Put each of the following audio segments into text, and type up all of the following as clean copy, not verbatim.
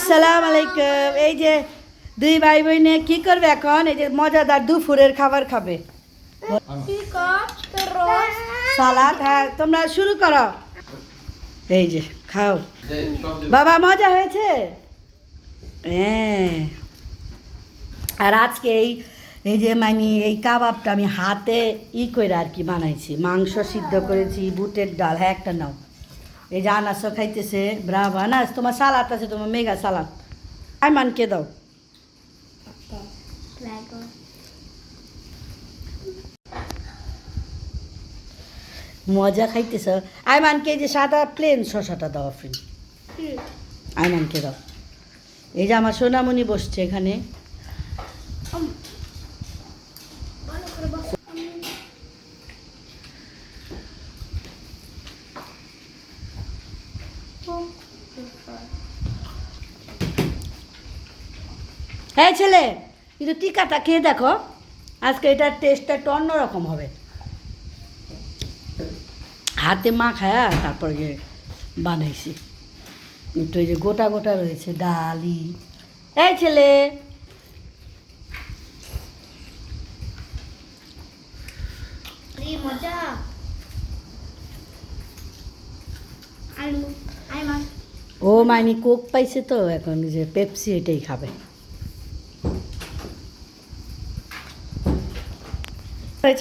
আসসালামু আলাইকুম। এই যে দুই ভাই বোনে কি করবে এখন? এই যে মজাদার দুপুরের খাবার খাবে। সালাদ। হ্যাঁ, তোমরা শুরু করো। এই যে খাও বাবা, মজা হয়েছে। হ্যাঁ, আর আজকে এই যে মানে এই কাবাবটা আমি হাতে করে আর কি বানাইছি। মাংস সিদ্ধ করেছি, বুটের ডাল। হ্যাঁ, একটা নাও। এই যে আনাসও খাইতেছে। ব্রাভো আনাস, তোমার সালাদ আছে, তোমার মেগা সালাদ। আইমানকে দাও। মজা খাইতেছ। আইমানকে এই যে সাদা প্লেন শসাটা দাও ফ্রেন্ড। আইমানকে দাও। এই যে আমার সোনামণি বসছে এখানে। হ্যাঁ ছেলে, কিন্তু টিকাটা খেয়ে দেখো। আজকে এটার টেস্টটা একটু অন্যরকম হবে। হাতে মাখায়া তারপরে যে বানাইছি। একটু এই যে গোটা গোটা রয়েছে ডালি। এই ছেলে, মজা। আলু আইমান ও মাইনি কোক পাইছে তো এখন যে পেপসি এটাই খাবে।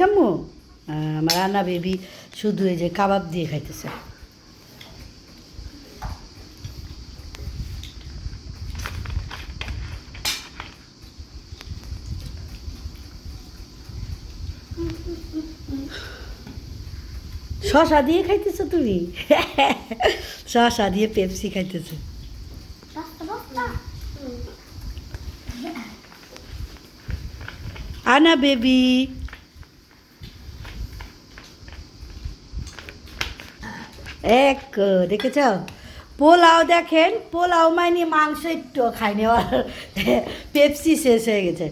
আম্মু, আমার রান্না বেবি শুধু এই যে কাবাব দিয়ে খাইতেছে। শশা দিয়ে খাইতেছো তুমি? শশা দিয়ে পেপসি খাইতেছে। আনা বেবি। এক দেখেছ পোলাও? দেখেন পোলাও মাইনি মাংস একটু খাইনি, আর পেপসি শেষ হয়ে গেছে।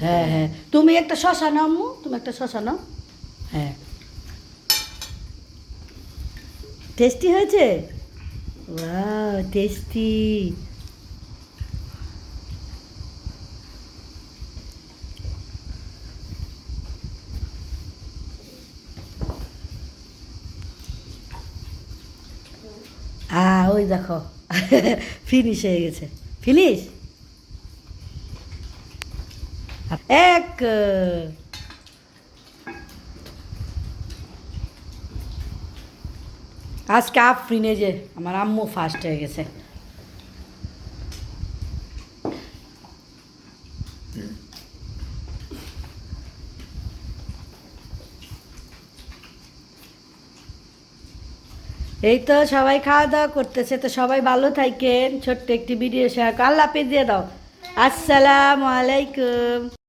হ্যাঁ হ্যাঁ, তুমি একটা শশা নাও আম্মু, তুমি একটা শশা নাও। হ্যাঁ, টেস্টি হয়েছে। Wow, tasty. ওই দেখো ফিনিশ হয়ে গেছে। ফিনিশ। এক আজকে আফরিনে যে আমার আম্মু ফার্স্ট হয়ে গেছে। এই তো সবাই খাওয়া দাওয়া করতেছে, তো সবাই ভালো থাকেন। ছোট্ট একটি ভিডিও শেয়ার, আল্লাহ হাফেজ দিয়ে দাও। আসসালামু আলাইকুম।